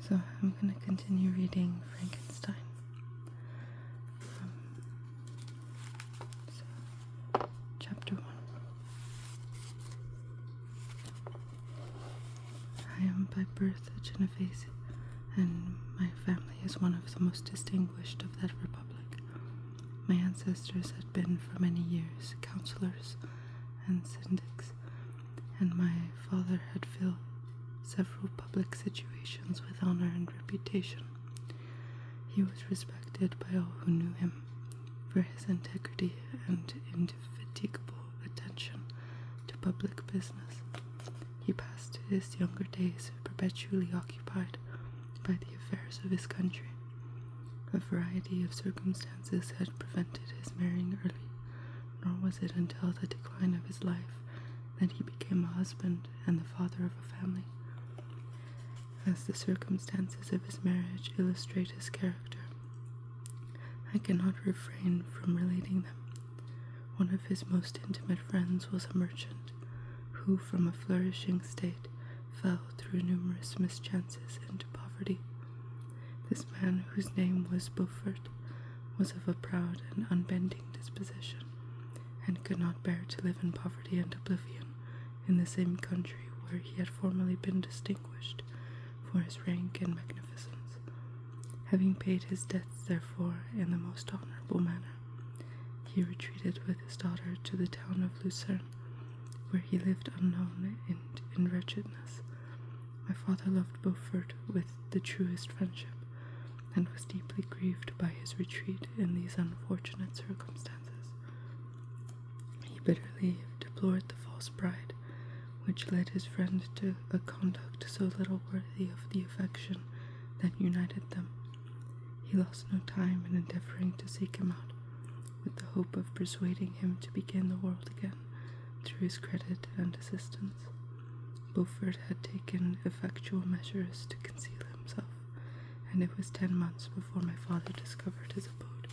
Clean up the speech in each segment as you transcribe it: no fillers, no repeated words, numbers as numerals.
So I'm going to continue reading Frankenstein. Chapter 1. I am by birth a Genovese, and my family is one of the most distinguished of that republic. My ancestors had been for many years councillors and syndics, and my father had filled several public situations with honor and reputation. He was respected by all who knew him for his integrity and indefatigable attention to public business. He passed his younger days perpetually occupied by the affairs of his country. A variety of circumstances had prevented his marrying early, nor was it until the decline of his life that he became a husband and the father of a family. As the circumstances of his marriage illustrate his character, I cannot refrain from relating them. One of his most intimate friends was a merchant, who from a flourishing state fell through numerous mischances into poverty. This man, whose name was Beaufort, was of a proud and unbending disposition, and could not bear to live in poverty and oblivion in the same country where he had formerly been distinguished for his rank and magnificence. Having paid his debts, therefore, in the most honourable manner, he retreated with his daughter to the town of Lucerne, where he lived unknown and in wretchedness. My father loved Beaufort with the truest friendship, and was deeply grieved by his retreat in these unfortunate circumstances. He bitterly deplored the false pride which led his friend to a conduct so little worthy of the affection that united them. He lost no time in endeavouring to seek him out, with the hope of persuading him to begin the world again through his credit and assistance. Beaufort had taken effectual measures to conceal himself, and it was 10 months before my father discovered his abode.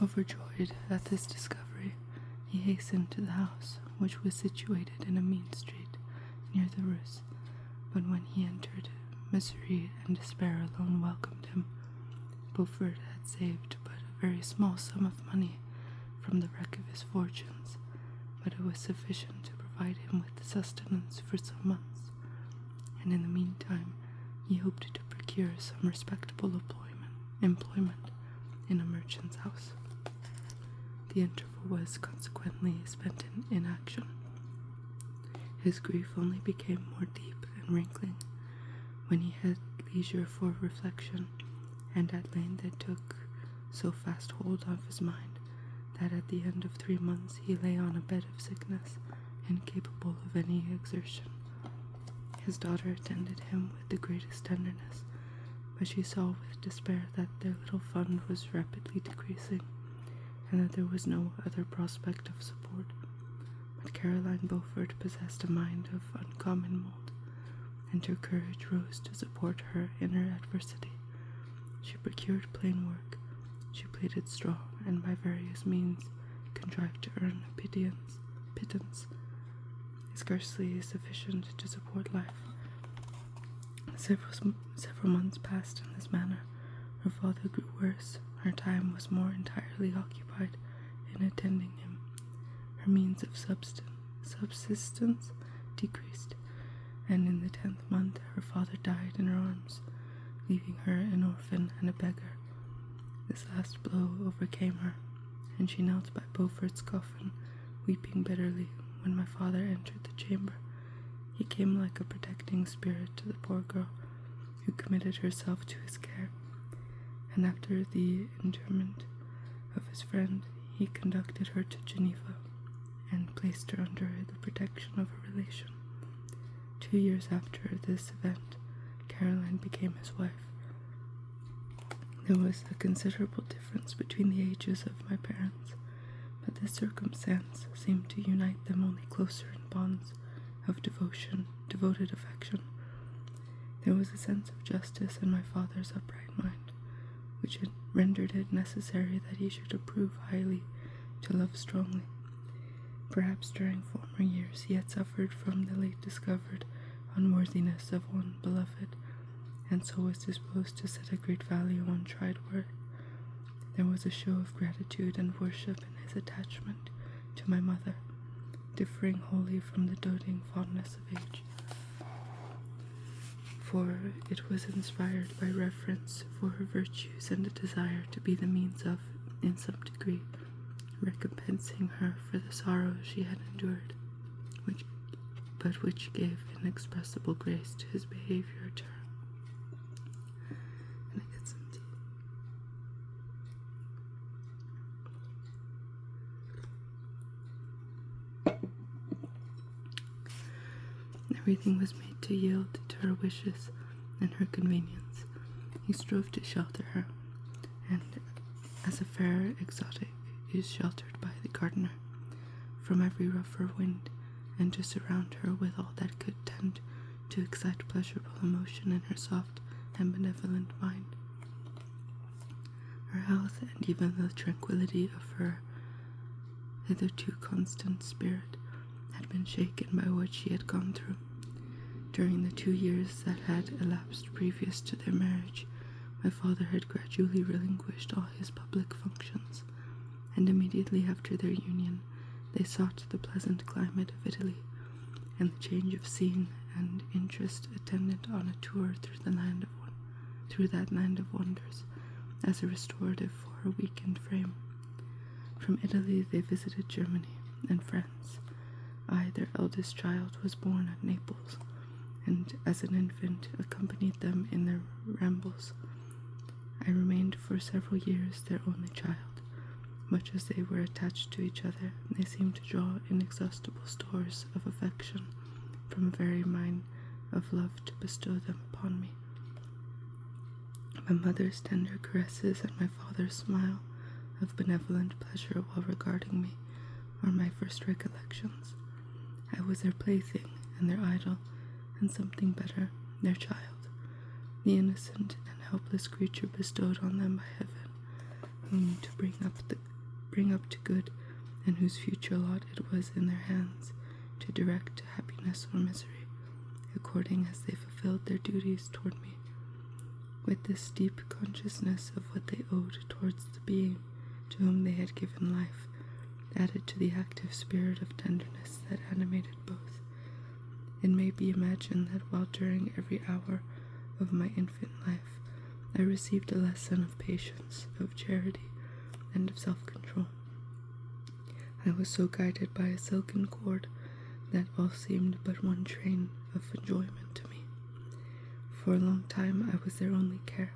Overjoyed at this discovery, he hastened to the house, which was situated in a mean street near the Rus, but when he entered, misery and despair alone welcomed him. Beaufort had saved but a very small sum of money from the wreck of his fortunes, but it was sufficient to provide him with sustenance for some months, and in the meantime he hoped to procure some respectable employment in a merchant's house. The interval was consequently spent in inaction. His grief only became more deep and wrinkling when he had leisure for reflection, and at length it took so fast hold of his mind that at the end of 3 months he lay on a bed of sickness, incapable of any exertion. His daughter attended him with the greatest tenderness, but she saw with despair that their little fund was rapidly decreasing, and that there was no other prospect of support. But Caroline Beaufort possessed a mind of uncommon mould, and her courage rose to support her in her adversity. She procured plain work, she plaited straw, and by various means contrived to earn a pittance scarcely sufficient to support life. Several months passed in this manner. Her father grew worse. Her time was more entirely occupied in attending him. Her means of subsistence decreased, and in the 10th month her father died in her arms, leaving her an orphan and a beggar. This last blow overcame her, and she knelt by Beaufort's coffin, weeping bitterly. When my father entered the chamber, he came like a protecting spirit to the poor girl, who committed herself to his care, and after the interment of his friend, he conducted her to Geneva, and placed her under the protection of a relation. 2 years after this event, Caroline became his wife. There was a considerable difference between the ages of my parents, but this circumstance seemed to unite them only closer in bonds of devoted affection. There was a sense of justice in my father's upright mind, which had rendered it necessary that he should approve highly to love strongly. Perhaps during former years he had suffered from the late discovered unworthiness of one beloved, and so was disposed to set a great value on tried work. There was a show of gratitude and worship in his attachment to my mother, differing wholly from the doting fondness of age, for it was inspired by reverence for her virtues and a desire to be the means of, in some degree, recompensing her for the sorrows she had endured, which gave inexpressible grace to his behavior to her. And I get some tea. Everything was made to yield to her wishes and her convenience. He strove to shelter her, and as a fair exotic is sheltered by the gardener from every rougher wind, and to surround her with all that could tend to excite pleasurable emotion in her soft and benevolent mind. Her health and even the tranquility of her hitherto constant spirit had been shaken by what she had gone through. During the 2 years that had elapsed previous to their marriage, my father had gradually relinquished all his public functions, and immediately after their union they sought the pleasant climate of Italy, and the change of scene and interest attendant on a tour through that land of wonders, as a restorative for her weakened frame. From Italy they visited Germany and France. I, their eldest child, was born at Naples, and as an infant accompanied them in their rambles. I remained for several years their only child. Much as they were attached to each other, they seemed to draw inexhaustible stores of affection from a very mine of love to bestow them upon me. My mother's tender caresses and my father's smile of benevolent pleasure while regarding me are my first recollections. I was their plaything and their idol, and something better, their child, the innocent and helpless creature bestowed on them by heaven, whom to bring up to good, and whose future lot it was in their hands to direct to happiness or misery, according as they fulfilled their duties toward me. With this deep consciousness of what they owed towards the being to whom they had given life, added to the active spirit of tenderness that animated both, it may be imagined that while during every hour of my infant life I received a lesson of patience, of charity, and of self-control, I was so guided by a silken cord that all seemed but one train of enjoyment to me. For a long time I was their only care.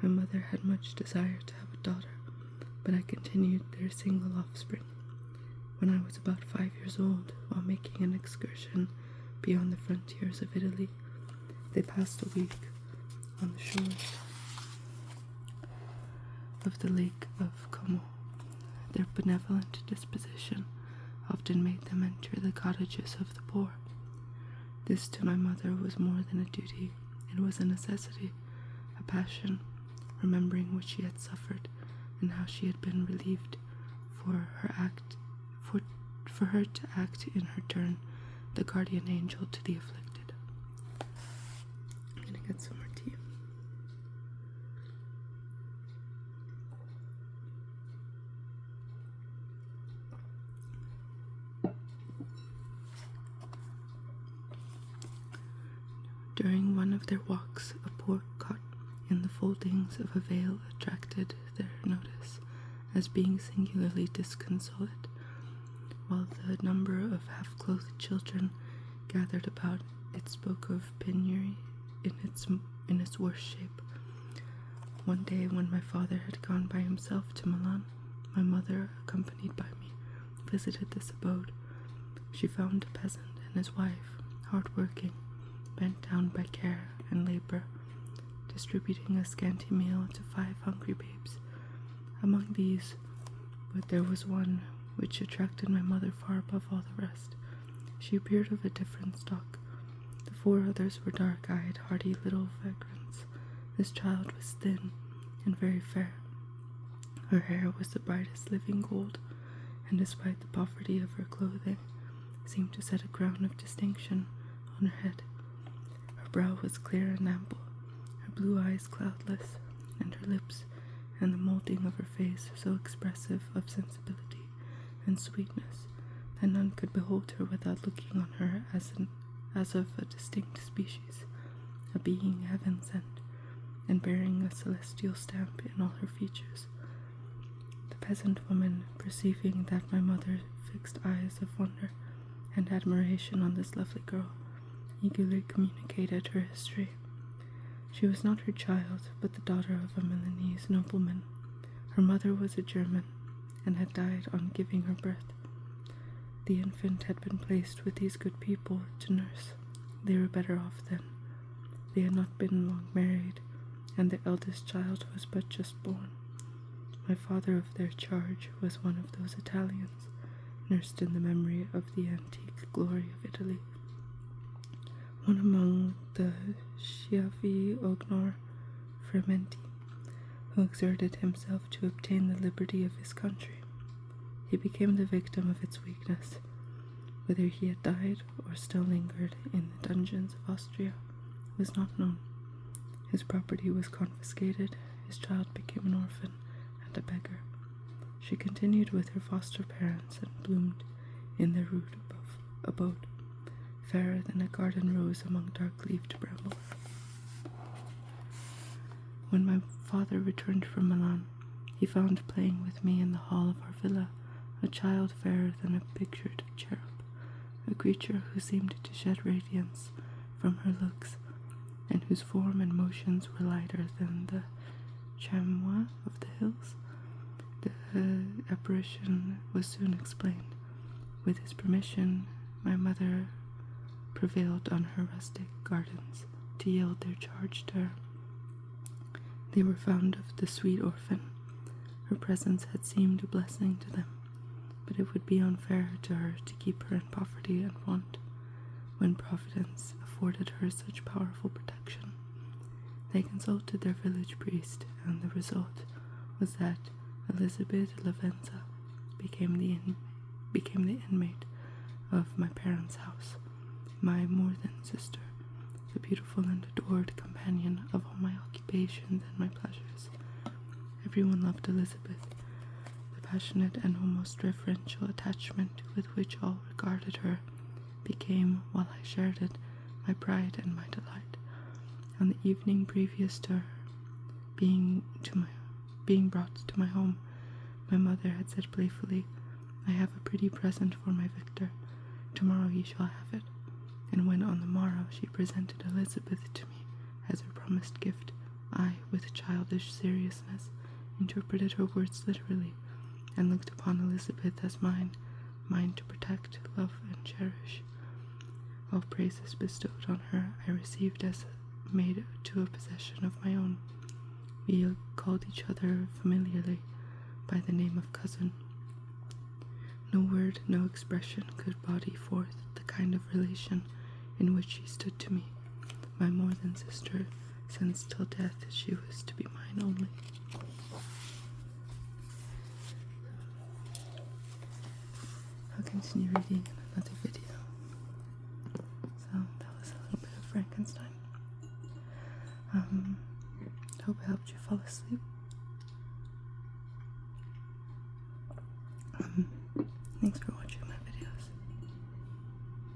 My mother had much desire to have a daughter, but I continued their single offspring. When I was about 5 years old, while making an excursion beyond the frontiers of Italy, they passed a week on the shores of the Lake of Como. Their benevolent disposition often made them enter the cottages of the poor. This to my mother was more than a duty, it was a necessity, a passion, remembering what she had suffered and how she had been relieved, for her to act in her turn the guardian angel to the afflicted. I'm gonna get some more tea. During one of their walks, a pork caught in the foldings of a veil attracted their notice as being singularly disconsolate, while the number of half-clothed children gathered about it spoke of penury in its worst shape. One day, when my father had gone by himself to Milan, my mother, accompanied by me, visited this abode. She found a peasant and his wife, hard-working, bent down by care and labor, distributing a scanty meal to 5 hungry babes. Among these, but there was one which attracted my mother far above all the rest. She appeared of a different stock. The 4 others were dark-eyed, hardy little vagrants. This child was thin and very fair. Her hair was the brightest living gold, and despite the poverty of her clothing, seemed to set a crown of distinction on her head. brow was clear and ample, her blue eyes cloudless, and her lips and the moulding of her face so expressive of sensibility and sweetness that none could behold her without looking on her as of a distinct species, a being heaven sent, and bearing a celestial stamp in all her features. The peasant woman, perceiving that my mother fixed eyes of wonder and admiration on this lovely girl, eagerly communicated her history. She was not her child, but the daughter of a Milanese nobleman. Her mother was a German, and had died on giving her birth. The infant had been placed with these good people to nurse. They were better off then. They had not been long married, and their eldest child was but just born. My father of their charge was one of those Italians, nursed in the memory of the antique glory of Italy, one among the Schiavi Ognor Frementi, who exerted himself to obtain the liberty of his country. He became the victim of its weakness. Whether he had died or still lingered in the dungeons of Austria was not known. His property was confiscated, his child became an orphan and a beggar. She continued with her foster parents and bloomed in their rude abode, fairer than a garden rose among dark-leaved brambles. When my father returned from Milan, he found playing with me in the hall of our villa a child fairer than a pictured cherub, a creature who seemed to shed radiance from her looks, and whose form and motions were lighter than the chamois of the hills. The apparition was soon explained. With his permission, my mother prevailed on her rustic gardens to yield their charge to her. They were fond of the sweet orphan. Her presence had seemed a blessing to them, but it would be unfair to her to keep her in poverty and want, when Providence afforded her such powerful protection. They consulted their village priest, and the result was that Elizabeth Lavenza became the inmate of my parents' house, my more than sister, the beautiful and adored companion of all my occupations and my pleasures. Everyone loved Elizabeth. The passionate and almost reverential attachment with which all regarded her became, while I shared it, my pride and my delight. On the evening previous to her being brought to my home, my mother had said playfully, "I have a pretty present for my Victor. Tomorrow he shall have it." And when on the morrow she presented Elizabeth to me as her promised gift, I, with childish seriousness, interpreted her words literally, and looked upon Elizabeth as mine to protect, love, and cherish. All praises bestowed on her I received as made to a possession of my own. We called each other familiarly by the name of cousin. No word, no expression could body forth the kind of relation in which she stood to me, my more than sister, since till death she was to be mine only. I'll continue reading in another video. So that was a little bit of Frankenstein. Hope I helped you fall asleep.